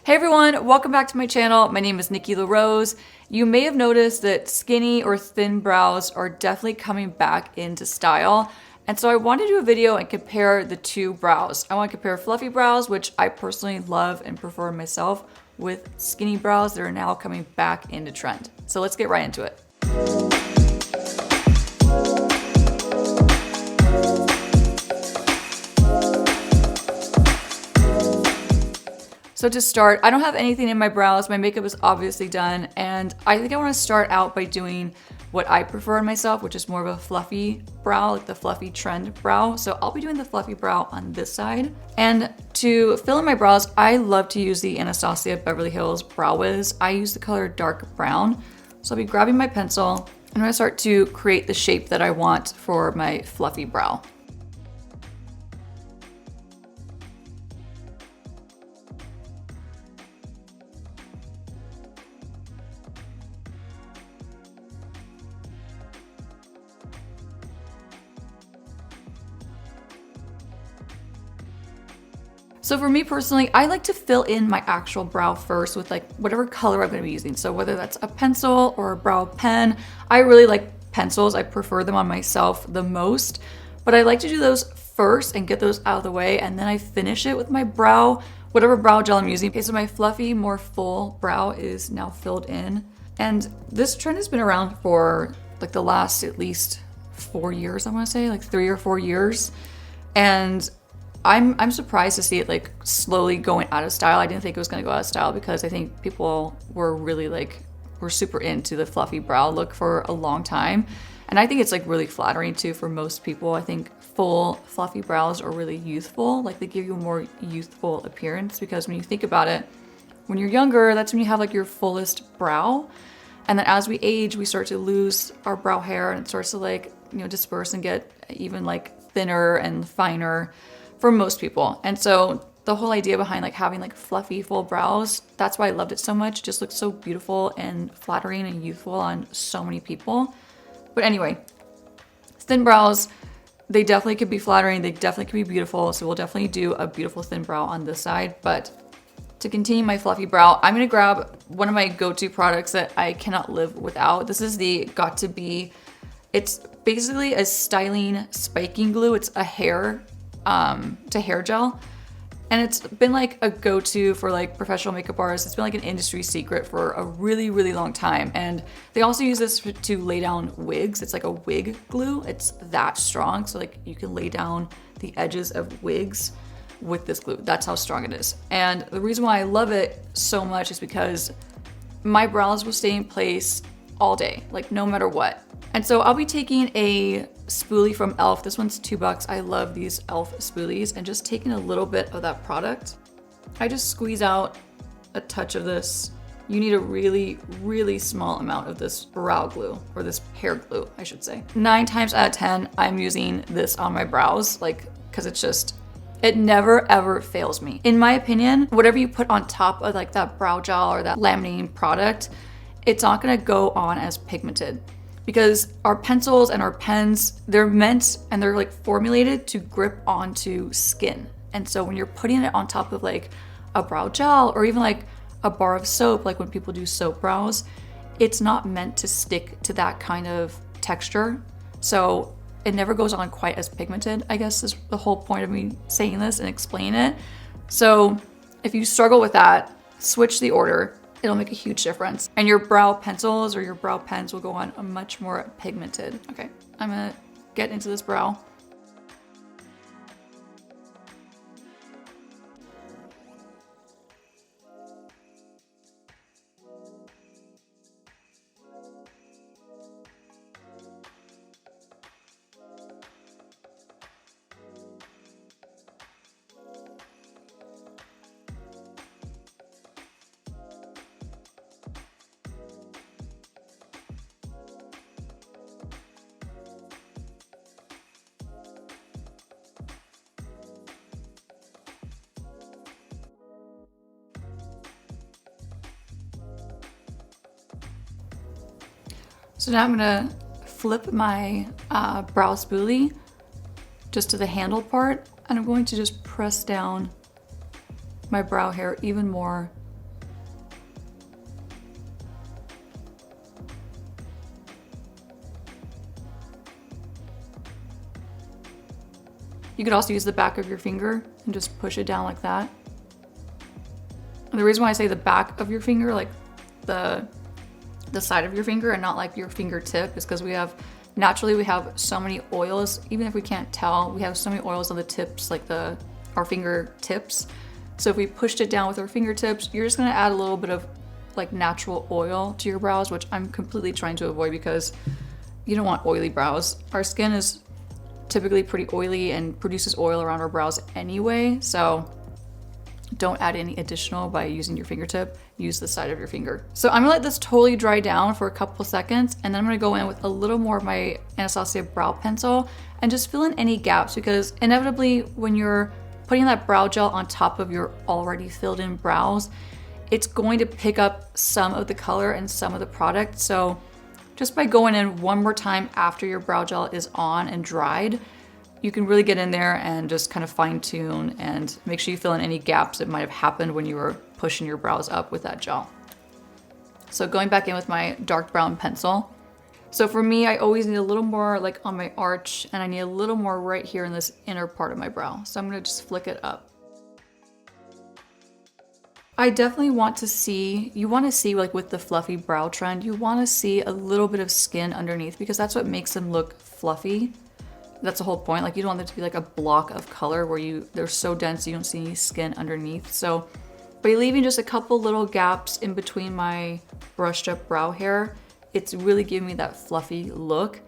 Hey everyone, welcome back to my channel. My name is Nikki LaRose. You may have noticed that skinny or thin brows are definitely coming back into style. And so I wanted to do a video and compare the two brows. I want to compare fluffy brows, which I personally love and prefer myself, with skinny brows that are now coming back into trend. So let's get right into it. So to start, I don't have anything in my brows. My makeup is obviously done. And I think I want to start out by doing what I prefer in myself, which is more of a fluffy brow, like the fluffy trend brow. So I'll be doing the fluffy brow on this side. And to fill in my brows, I love to use the Anastasia Beverly Hills Brow Wiz. I use the color dark brown. So I'll be grabbing my pencil and I'm gonna start to create the shape that I want for my fluffy brow. So for me personally, I like to fill in my actual brow first with like whatever color I'm gonna be using. So whether that's a pencil or a brow pen, I really like pencils. I prefer them on myself the most, but I like to do those first and get those out of the way. And then I finish it with my brow, whatever brow gel I'm using. Okay, so my fluffy, more full brow is now filled in. And this trend has been around for like the last at least 4 years, I wanna say, like 3 or 4 years. And I'm surprised to see it like slowly going out of style. I didn't think it was gonna go out of style because I think people were really were super into the fluffy brow look for a long time. And I think it's like really flattering too for most people. I think full fluffy brows are really youthful. Like they give you a more youthful appearance because when you think about it, when you're younger, that's when you have like your fullest brow. And then as we age, we start to lose our brow hair and it starts to disperse and get even like thinner and finer for most people. And so the whole idea behind like having like fluffy full brows, that's why I loved it so much. It just looks so beautiful and flattering and youthful on so many people. But anyway, thin brows, they definitely could be flattering. They definitely could be beautiful. So we'll definitely do a beautiful thin brow on this side. But to continue my fluffy brow, I'm gonna grab one of my go-to products that I cannot live without. This is the Got To Be. It's basically a styling spiking glue. It's a hair gel, and it's been like a go-to for like professional makeup artists. It's been like an industry secret for a really long time, and they also use this to lay down wigs. It's like a wig glue. It's that strong, so like you can lay down the edges of wigs with this glue. That's how strong it is. And the reason why I love it so much is because my brows will stay in place all day, like no matter what. And so I'll be taking a spoolie from e.l.f. This one's $2. I love these e.l.f. spoolies, and just taking a little bit of that product. I just squeeze out a touch of this. You need a really small amount of this brow glue, or this hair glue, I should say. 9 times out of 10, I'm using this on my brows, like, cause it never ever fails me. In my opinion, whatever you put on top of like that brow gel or that laminating product, it's not gonna go on as pigmented. Because our pencils and our pens, they're meant and they're like formulated to grip onto skin. And so when you're putting it on top of like a brow gel or even like a bar of soap, like when people do soap brows, it's not meant to stick to that kind of texture. So it never goes on quite as pigmented, I guess is the whole point of me saying this and explaining it. So if you struggle with that, switch the order. It'll make a huge difference. And your brow pencils or your brow pens will go on a much more pigmented. Okay, I'm gonna get into this brow. So now I'm gonna flip my brow spoolie just to the handle part, and I'm going to just press down my brow hair even more You could also use the back of your finger and just push it down like that. And the reason why I say the back of your finger, like the side of your finger and not like your fingertip, is because naturally we have so many oils. Even if we can't tell, we have so many oils on the tips, like our fingertips. So if we pushed it down with our fingertips, you're just gonna add a little bit of like natural oil to your brows, which I'm completely trying to avoid because you don't want oily brows. Our skin is typically pretty oily and produces oil around our brows anyway, so don't add any additional by using your fingertip. Use the side of your finger. So I'm gonna let this totally dry down for a couple seconds, and then I'm gonna go in with a little more of my Anastasia brow pencil and just fill in any gaps, because inevitably when you're putting that brow gel on top of your already filled in brows, it's going to pick up some of the color and some of the product. So just by going in one more time after your brow gel is on and dried, you can really get in there and just kind of fine tune and make sure you fill in any gaps that might have happened when you were pushing your brows up with that gel. So going back in with my dark brown pencil. So for me, I always need a little more like on my arch, and I need a little more right here in this inner part of my brow. So I'm gonna just flick it up. I definitely want to see, like with the fluffy brow trend, you want to see a little bit of skin underneath, because that's what makes them look fluffy. That's the whole point. Like you don't want them to be like a block of color where they're so dense you don't see any skin underneath. So by leaving just a couple little gaps in between my brushed up brow hair, it's really giving me that fluffy look.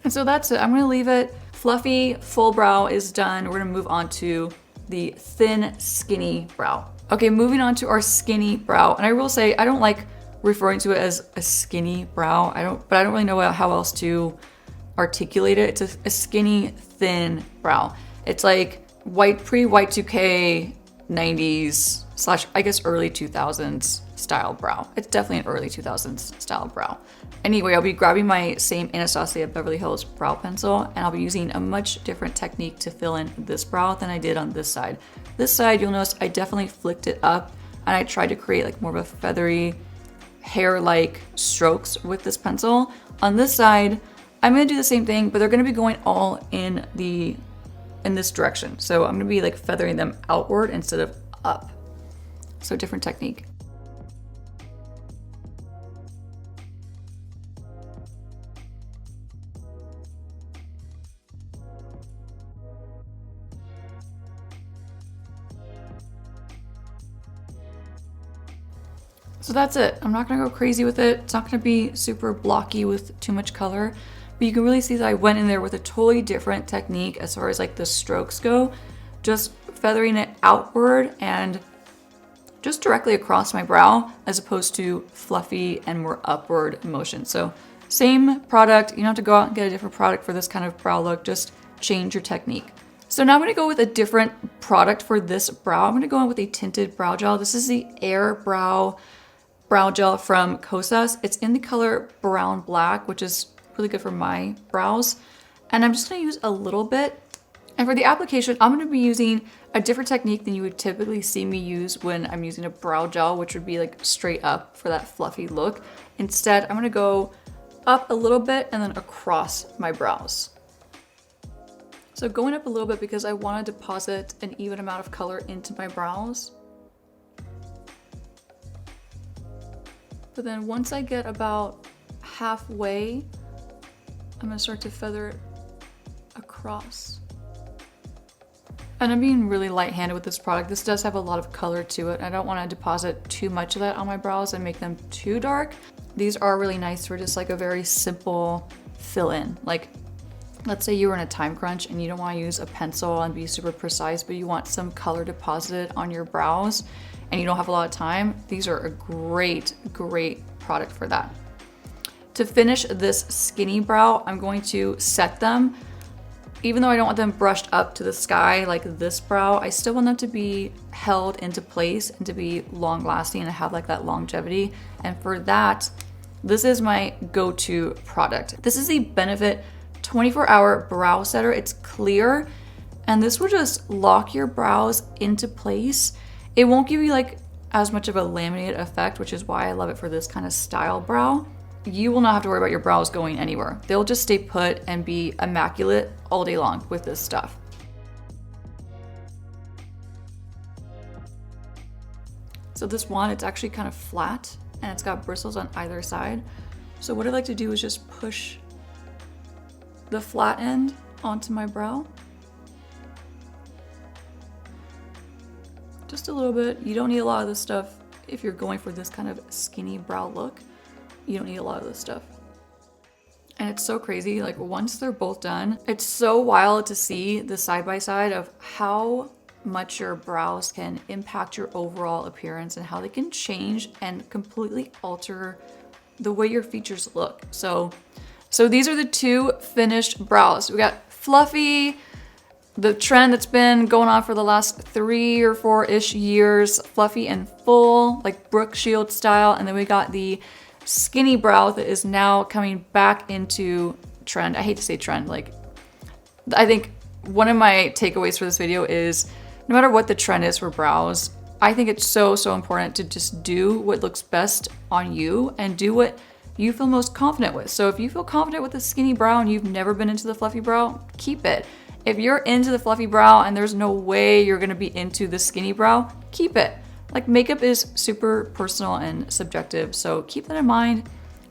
And so that's it. I'm gonna leave it. Fluffy full brow is done. We're gonna move on to the thin skinny brow. Okay, moving on to our skinny brow. And I will say, I don't like referring to it as a skinny brow. But I don't really know how else to articulate it. It's a skinny, thin brow. It's like pre-Y2K 90s / I guess early 2000s style brow. It's definitely an early 2000s style brow. Anyway, I'll be grabbing my same Anastasia Beverly Hills brow pencil, and I'll be using a much different technique to fill in this brow than I did on this side. This side, you'll notice I definitely flicked it up, and I tried to create like more of a feathery, hair-like strokes with this pencil. On this side, I'm gonna do the same thing, but they're gonna be going all in this direction. So I'm gonna be like feathering them outward instead of up. So different technique. So that's it. I'm not gonna go crazy with it. It's not gonna be super blocky with too much color, but you can really see that I went in there with a totally different technique as far as like the strokes go, just feathering it outward and just directly across my brow, as opposed to fluffy and more upward motion. So same product, you don't have to go out and get a different product for this kind of brow look, just change your technique. So now I'm gonna go with a different product for this brow. I'm gonna go in with a tinted brow gel. This is the Air Brow gel from Kosas. It's in the color brown black, which is really good for my brows. And I'm just gonna use a little bit. And for the application, I'm gonna be using a different technique than you would typically see me use when I'm using a brow gel, which would be like straight up for that fluffy look. Instead, I'm gonna go up a little bit and then across my brows. So going up a little bit because I wanna deposit an even amount of color into my brows. But then once I get about halfway, I'm gonna start to feather it across. And I'm being really light-handed with this product. This does have a lot of color to it. I don't wanna deposit too much of that on my brows and make them too dark. These are really nice for just like a very simple fill-in. Like, let's say you were in a time crunch and you don't wanna use a pencil and be super precise, but you want some color deposited on your brows and you don't have a lot of time. These are a great, great product for that. To finish this skinny brow, I'm going to set them. Even though I don't want them brushed up to the sky like this brow, I still want them to be held into place and to be long lasting and have like that longevity. And for that, this is my go-to product. This is the Benefit 24-hour brow setter. It's clear, and this will just lock your brows into place. It won't give you like as much of a laminated effect, which is why I love it for this kind of style brow. You will not have to worry about your brows going anywhere. They'll just stay put and be immaculate all day long with this stuff. So this one, it's actually kind of flat and it's got bristles on either side. So what I like to do is just push the flat end onto my brow. Just a little bit. You don't need a lot of this stuff if you're going for this kind of skinny brow look. You don't need a lot of this stuff. And it's so crazy, like once they're both done, it's so wild to see the side by side of how much your brows can impact your overall appearance and how they can change and completely alter the way your features look. So these are the two finished brows. We got Fluffy, the trend that's been going on for the last 3 or 4-ish years, fluffy and full, like Brooke Shield style. And then we got the skinny brow that is now coming back into trend. I hate to say trend, like I think one of my takeaways for this video is no matter what the trend is for brows, I think it's so important to just do what looks best on you and do what you feel most confident with. So if you feel confident with a skinny brow and you've never been into the fluffy brow, keep it. If you're into the fluffy brow and there's no way you're gonna be into the skinny brow, keep it. Like makeup is super personal and subjective, so keep that in mind.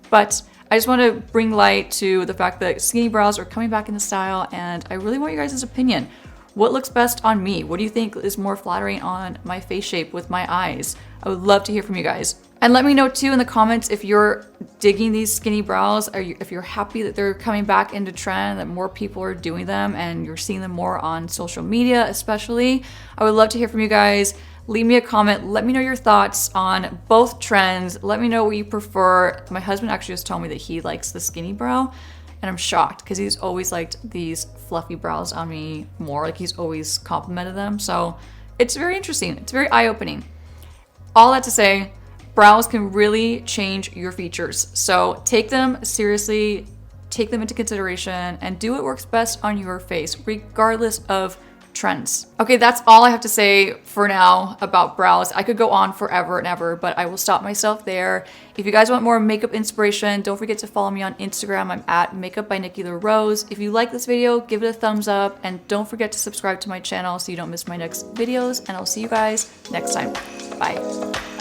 But I just want to bring light to the fact that skinny brows are coming back into style, and I really want you guys' opinion. What looks best on me? What do you think is more flattering on my face shape with my eyes? I would love to hear from you guys. And let me know too in the comments if you're digging these skinny brows, or if you're happy that they're coming back into trend, that more people are doing them and you're seeing them more on social media especially. I would love to hear from you guys. Leave me a comment. Let me know your thoughts on both trends. Let me know what you prefer. My husband actually just told me that he likes the skinny brow, and I'm shocked because he's always liked these fluffy brows on me more. Like he's always complimented them. So it's very interesting. It's very eye-opening. All that to say, brows can really change your features. So take them seriously, take them into consideration, and do what works best on your face, regardless of trends. Okay, that's all I have to say for now about brows. I could go on forever and ever, but I will stop myself there. If you guys want more makeup inspiration, don't forget to follow me on Instagram. I'm at Makeup by Nikki the Rose. If you like this video, give it a thumbs up, and don't forget to subscribe to my channel so you don't miss my next videos, and I'll see you guys next time. Bye.